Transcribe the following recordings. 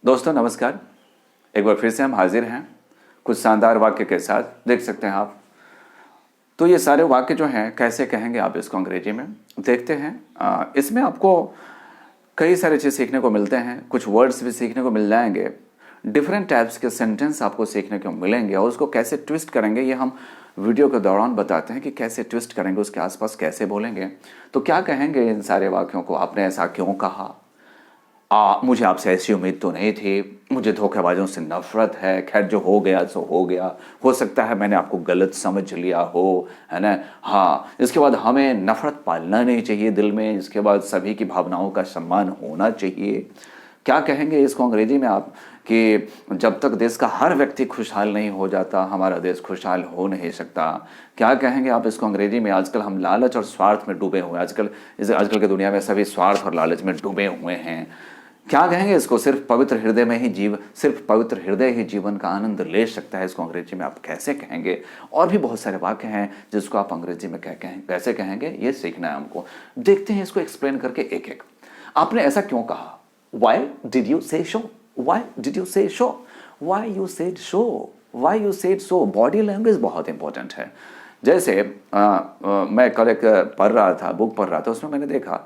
दोस्तों नमस्कार। एक बार फिर से हम हाजिर हैं कुछ शानदार वाक्य के साथ। देख सकते हैं आप। तो ये सारे वाक्य जो हैं कैसे कहेंगे आप इसको अंग्रेजी में, देखते हैं। इसमें आपको कई सारे चीज़ सीखने को मिलते हैं, कुछ वर्ड्स भी सीखने को मिल जाएंगे, डिफरेंट टाइप्स के सेंटेंस आपको सीखने को मिलेंगे और उसको कैसे ट्विस्ट करेंगे ये हम वीडियो के दौरान बताते हैं कि कैसे ट्विस्ट करेंगे, उसके आसपास कैसे बोलेंगे। तो क्या कहेंगे इन सारे वाक्यों को, आपने ऐसा क्यों कहा, मुझे आपसे ऐसी उम्मीद तो नहीं थी, मुझे धोखेबाजों से नफरत है, खैर जो हो गया सो हो गया, हो सकता है मैंने आपको गलत समझ लिया हो, है ना। हाँ, इसके बाद हमें नफरत पालना नहीं चाहिए दिल में, इसके बाद सभी की भावनाओं का सम्मान होना चाहिए। क्या कहेंगे इसको अंग्रेजी में आप कि जब तक देश का हर व्यक्ति खुशहाल नहीं हो जाता हमारा देश खुशहाल हो नहीं सकता। क्या कहेंगे आप इसको अंग्रेजी में, आजकल हम लालच और स्वार्थ में डूबे हुए हैं, आजकल की दुनिया में सभी स्वार्थ और लालच में डूबे हुए हैं। क्या कहेंगे इसको, सिर्फ पवित्र हृदय ही जीवन का आनंद ले सकता है, इसको अंग्रेजी में आप कैसे कहेंगे। और भी बहुत सारे वाक्य हैं जिसको आप अंग्रेजी में कैसे कहेंगे, ये सीखना है हमको। देखते हैं इसको एक्सप्लेन करके एक एक। आपने ऐसा क्यों कहा, Why did you say so? Why did you say so? Why you said so? Why you said so? Body language बहुत इंपॉर्टेंट है। जैसे मैं कल एक बुक पढ़ रहा था, उसमें मैंने देखा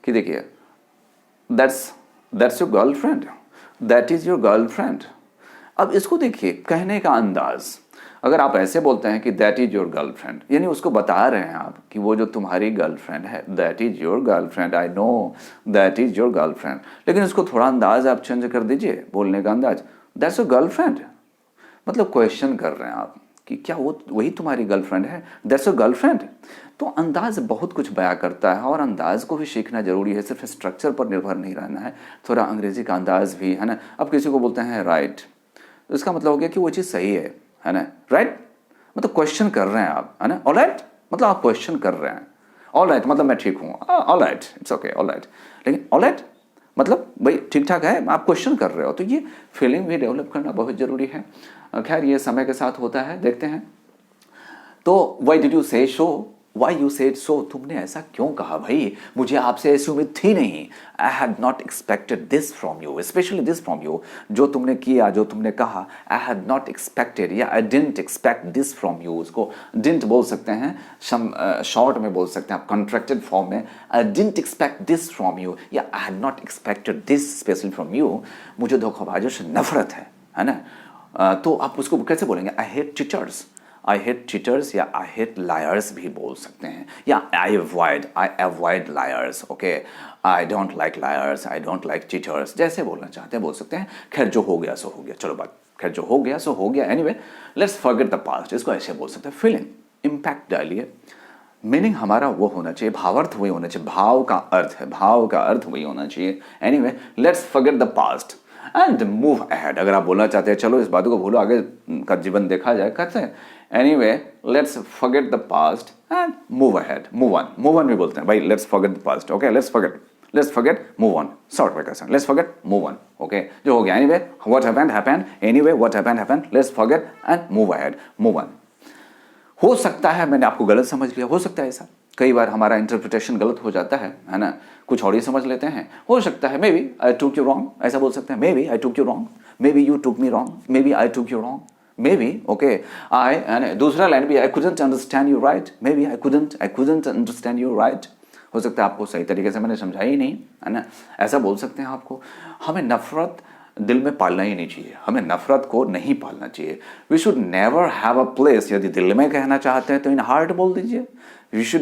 कि देखिए that's your girlfriend, that is your girlfriend. अब इसको देखिए कहने का अंदाज, अगर आप ऐसे बोलते हैं कि दैट इज योर गर्लफ्रेंड, यानी उसको बता रहे हैं आप कि वो जो तुम्हारी गर्लफ्रेंड है, that is your girlfriend, I know that is your girlfriend. लेकिन उसको थोड़ा अंदाज आप चेंज कर दीजिए, बोलने का अंदाज, दैट्स योर गर्लफ्रेंड, मतलब क्वेश्चन कर रहे हैं आप कि क्या वो वही तुम्हारी गर्लफ्रेंड है, दैट्स योर गर्लफ्रेंड। तो अंदाज बहुत कुछ बयां करता है और अंदाज को भी सीखना जरूरी है, सिर्फ स्ट्रक्चर पर निर्भर नहीं रहना है, थोड़ा अंग्रेजी का अंदाज भी, है ना। अब किसी को बोलते हैं राइट, तो इसका मतलब हो गया कि वो चीज़ सही है ना, राइट मतलब क्वेश्चन कर रहे हैं आप, है ना। ऑल राइट मतलब आप क्वेश्चन कर रहे हैं, ऑल राइट मतलब मैं ठीक हूँ, all right it's okay, all right. लेकिन ऑल राइट मतलब भाई ठीक ठाक है, आप क्वेश्चन कर रहे हो, तो ये फीलिंग भी डेवलप करना बहुत जरूरी है। खैर ये समय के साथ होता है, देखते हैं। तो वाई डिड यू से सो, वाई यू सेड सो, तुमने ऐसा क्यों कहा भाई, मुझे आपसे ऐसी उम्मीद थी नहीं, आई had not expected this from you, specially this from you, जो तुमने किया, जो तुमने कहा, आई हैड नॉट एक्सपेक्टेड या आई didn't expect this from you. उसको डिडंट बोल सकते हैं, शॉर्ट में बोल सकते हैं आप, कॉन्ट्रैक्टेड फॉर्म में, I didn't expect this from you या I had not expected this specially from you, मुझे धोखेबाजों से नफरत है ना। तो आप उसको कैसे बोलेंगे, I hate teachers, I hate cheaters या आई हेट लायर्स भी बोल सकते हैं, या I avoid lawyers, okay, I don't like lawyers, I don't like cheaters, जैसे बोलना चाहते हैं बोल सकते हैं। खैर जो हो गया सो हो गया, चलो बात, खैर जो हो गया सो हो गया, anyway let's forget the past, इसको ऐसे बोल सकते हैं। फीलिंग, इम्पैक्ट डालिए, मीनिंग हमारा वो होना चाहिए, भावार्थ वही होना चाहिए, भाव का अर्थ वही होना चाहिए। Anyway let's forget the past and move ahead. अगर आप बोलना चाहते हैं चलो इस बात को भूलो, आगे का जीवन देखा जाए, कहते हैं। Anyway let's forget the past and move ahead, move on भी बोलते हैं भाई, let's forget the past, okay, let's forget move on, short में कैसे, let's forget move on, okay, जो हो गया। Anyway what happened, anyway what happened, let's forget and move ahead, move on. हो सकता है मैंने आपको गलत समझ लिया, हो सकता है ऐसा, कई बार हमारा इंटरप्रिटेशन गलत हो जाता है ना, कुछ और ही समझ लेते हैं। हो सकता है may be I took you wrong, ऐसा बोल सकते हैं, may be I took you wrong, maybe you took me wrong, maybe I took you wrong, maybe okay I, दूसरा लाइन भी I couldn't understand you right, maybe I couldn't understand you right, हो सकता है आपको सही तरीके से मैंने समझा ही नहीं, है ना, ऐसा बोल सकते हैं आपको। हमें नफरत दिल में पालना ही नहीं चाहिए, हमें नफरत को नहीं पालना चाहिए। We should never have a place, यदि दिल में कहना चाहते हैं तो इन हार्ट बोल दीजिए। We should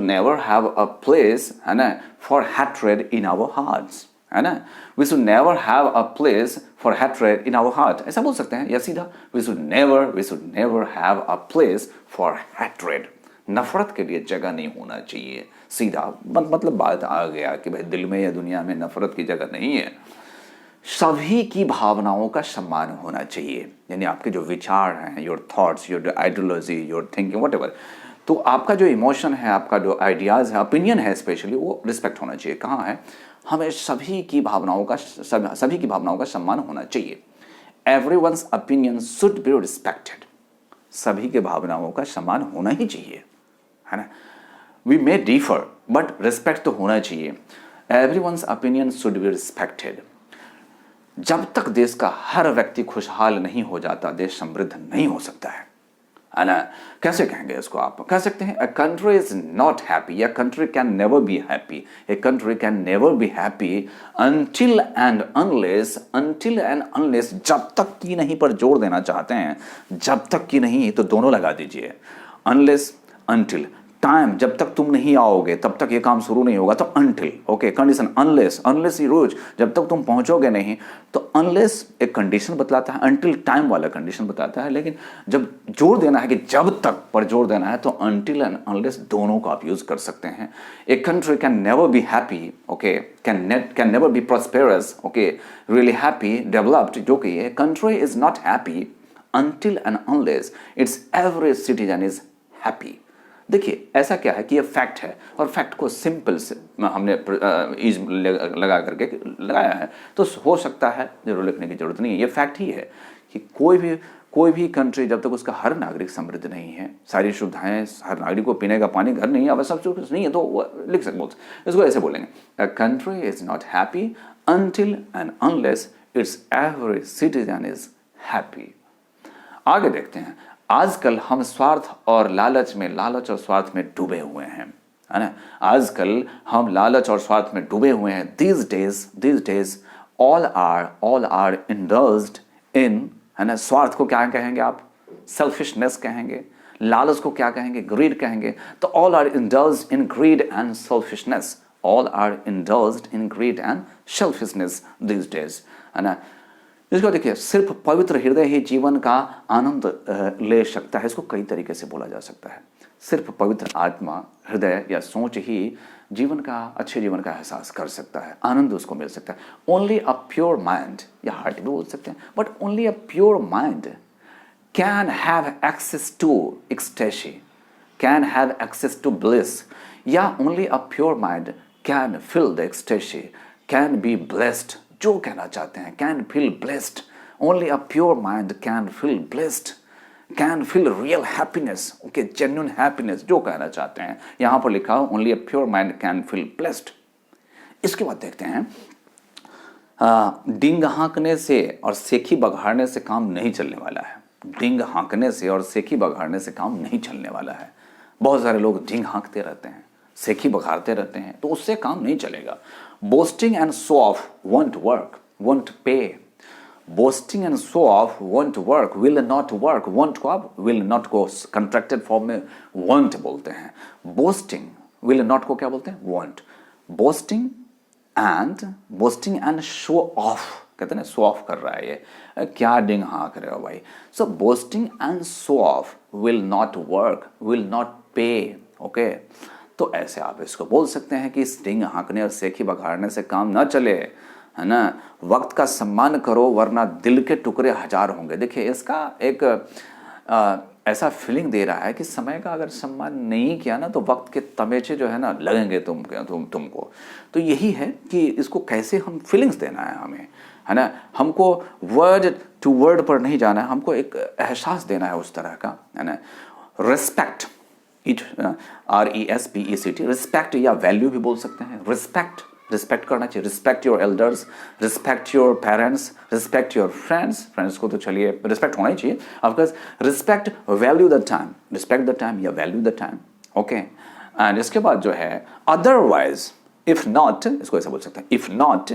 never have a place, है ना, for hatred in our hearts, है ना। We should never have a place for hatred in our heart, ऐसा बोल सकते हैं, या सीधा we should never have a place for hatred, नफरत के लिए जगह नहीं होना चाहिए। सीधा मतलब बात आ गया कि भाई दिल में या दुनिया में नफरत की जगह नहीं है। सभी की भावनाओं का सम्मान होना चाहिए, यानी आपके जो विचार हैं, your thoughts, your ideology, your thinking, whatever, तो आपका जो इमोशन है, आपका जो आइडियाज़ है, ओपिनियन है स्पेशली, वो रिस्पेक्ट होना चाहिए। कहाँ है, हमें सभी की भावनाओं का सम्मान होना चाहिए। Everyone's opinion should be respected, सभी के भावनाओं का सम्मान होना ही चाहिए, है ना। We may differ but respect तो होना चाहिए। Everyone's opinion should be respected. जब तक देश का हर व्यक्ति खुशहाल नहीं हो जाता देश समृद्ध नहीं हो सकता है ना। कैसे कहेंगे इसको? आप कह सकते हैं, a country is not happy, a country can never be happy, a country can never be happy until and unless, जब तक की नहीं पर जोर देना चाहते हैं, जब तक की नहीं तो दोनों लगा दीजिए, अनलेस, अनटिल, टाइम, जब तक तुम नहीं आओगे तब तक ये काम शुरू नहीं होगा, तो अनटिल, ओके, कंडीशन, अनलेस ही रोज, जब तक तुम पहुंचोगे नहीं, तो अनलेस एक कंडीशन बतलाता है, अनटिल टाइम वाला कंडीशन बताता है, लेकिन जब जोर देना है कि जब तक पर जोर देना है तो अनटिल एंड अनलेस दोनों को आप यूज कर सकते हैं। A country can never be happy, okay, can never be prosperous, okay, really happy, developed, जो कि a country is not happy until and unless it's every citizen is happy. देखिए ऐसा क्या है कि ये फैक्ट है, और फैक्ट को सिंपल से हमने इज लगा करके लगाया है, तो हो सकता है जरूर लिखने की जरूरत नहीं है, ये फैक्ट ही है कि कोई भी कंट्री जब तक उसका हर नागरिक समृद्ध नहीं है, सारी सुविधाएं, हर नागरिक को पीने का पानी, घर नहीं है, अब सब कुछ नहीं है, तो वो लिख सकते, इसको ऐसे बोलेंगे, a country is not happy until and unless it's every citizen is happy. आगे देखते हैं, आजकल हम स्वार्थ और स्वार्थ में डूबे हुए हैं, है ना। आजकल हम लालच और स्वार्थ में डूबे हुए हैं। These days all are indulged in, है ना। स्वार्थ को क्या कहेंगे आप? सेल्फिशनेस कहेंगे। लालच को क्या कहेंगे? ग्रीड कहेंगे। तो all are indulged in greed and selfishness, all are indulged in greed and selfishness these days, है ना। इसको देखिए, सिर्फ पवित्र हृदय ही जीवन का आनंद ले सकता है। इसको कई तरीके से बोला जा सकता है। सिर्फ पवित्र आत्मा, हृदय या सोच ही जीवन का, अच्छे जीवन का एहसास कर सकता है, आनंद उसको मिल सकता है। ओनली अ प्योर माइंड, या हार्ट भी बोल सकते हैं, but only a pure mind can have access to ecstasy, can have access to bliss, या only a pure mind can feel the ecstasy, can be blessed, जो कहना चाहते हैं, can feel blessed. Only a pure mind can feel blessed, can feel real happiness, okay, genuine happiness, जो कहना चाहते हैं। यहां पर लिखा हो only a pure mind can feel blessed. इसके बाद देखते हैं, डींग हाँकने से और सेखी बघाड़ने से काम नहीं चलने वाला है। डींग हाँकने से और सेखी बघाड़ने से काम नहीं चलने वाला है। बहुत सारे लोग डींग हाँकते रहते हैं, सेखी बघाड़ते रहते हैं, तो उससे काम नहीं चलेगा। Boasting and show off won't work, won't pay. Boasting and show off won't work, will not work. Won't को आप विल नॉट को कंट्रैक्टेड फॉर्म में वॉन्ट बोलते हैं। बोस्टिंग, विल नॉट को क्या बोलते हैं? Won't. Boasting and show off, कहते हैं ना, शो ऑफ कर रहा है ये, क्या डिंग हाँक रहे हो भाई। So boasting and show off will not work, will not pay, okay. तो ऐसे आप इसको बोल सकते हैं कि स्टिंग हाँकने और सेखी बघाड़ने से काम ना चले, है ना। वक्त का सम्मान करो वरना दिल के टुकड़े हजार होंगे। देखिए इसका एक ऐसा फीलिंग दे रहा है कि समय का अगर सम्मान नहीं किया ना तो वक्त के तमेचे जो है ना लगेंगे तुमको। तो यही है कि इसको कैसे हम फीलिंग्स देना है हमें, है ना। हमको वर्ड टू वर्ड पर नहीं जाना है, हमको एक एहसास देना है उस तरह का, है ना। रिस्पेक्ट, RESPECT, रिस्पेक्ट या वैल्यू भी बोल सकते हैं। रिस्पेक्ट करना चाहिए। Respect your elders, respect your parents, respect your friends को तो चलिए रिस्पेक्ट होना ही चाहिए of course. Respect, value the time, respect the time या value the time, okay. And इसके बाद जो है अदरवाइज, इफ नॉट, इसको ऐसे बोल सकते हैं, इफ नॉट,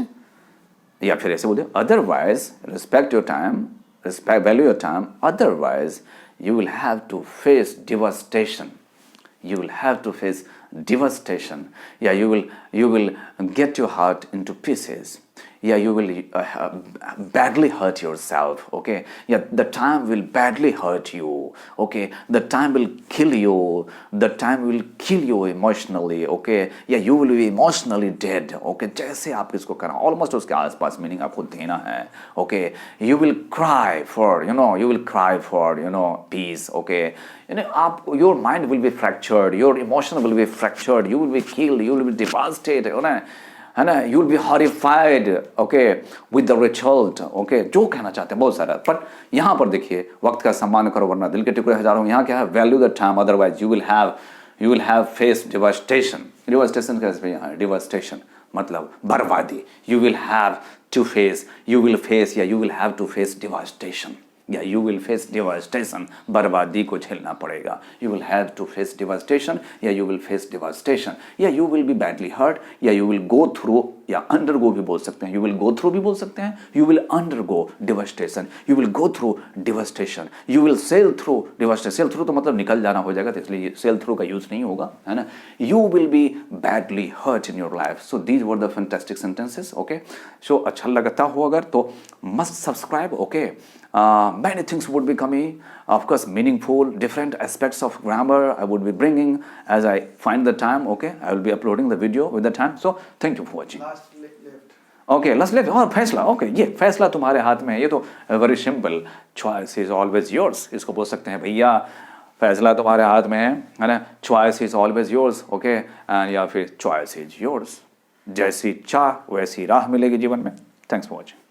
या फिर ऐसे बोलते हैं otherwise respect your time, respect value your time, otherwise you will have to face devastation. You will have to face devastation. Yeah, you will get your heart into pieces. Yeah, you will badly hurt yourself, okay. Yeah, the time will badly hurt you, okay. The time will kill you, the time will kill you emotionally, okay. Yeah, you will be emotionally dead, okay. जैसे आप इसको करना, almost उसके आसपास meaning आपको देना है, okay. You will cry for, you will cry for, peace, okay. आप, your mind will be fractured, your emotion will be fractured, you will be killed, you will be devastated, है ना। You will be horrified, okay, with the result, okay. जो कहना चाहते हैं बहुत सारा, but यहाँ पर देखिए, वक्त का सम्मान करो वरना दिल के टुकड़े हजारों। यहाँ क्या है? Value the time, otherwise you will have face devastation. Devastation कैसे? यहाँ डिवास्टेशन मतलब बर्बादी, you will have to face, you will face या you will have to face devastation या you will face devastation, बर्बादी को झेलना पड़ेगा। You will have to face devastation या you will face devastation या you will be badly hurt या you will go through या undergo भी बोल सकते हैं, you will go through भी बोल सकते हैं, you will undergo devastation, you will go through devastation, you will sail through devastation। sail through तो मतलब निकल जाना हो जाएगा, तो इसलिए sail through का यूज नहीं होगा, है ना। You will be badly hurt in your life। So these were the fantastic sentences, okay। So अच्छा लगता हो अगर तो must subscribe, okay। Many things would be coming, of course meaningful, different aspects of grammar I would be bringing as I find the time, okay। I will be uploading the video with the time। So thank you for watching। Okay lust left और फैसला, okay ये फैसला तुम्हारे हाथ में है। ये तो very simple, choice is always yours. इसको बोल सकते हैं भैया फैसला तुम्हारे हाथ में है ना, choice is always yours, okay. And या फिर चॉइस इज योर्स, जैसी चाह वैसी राह मिलेगी जीवन में। Thanks for watching.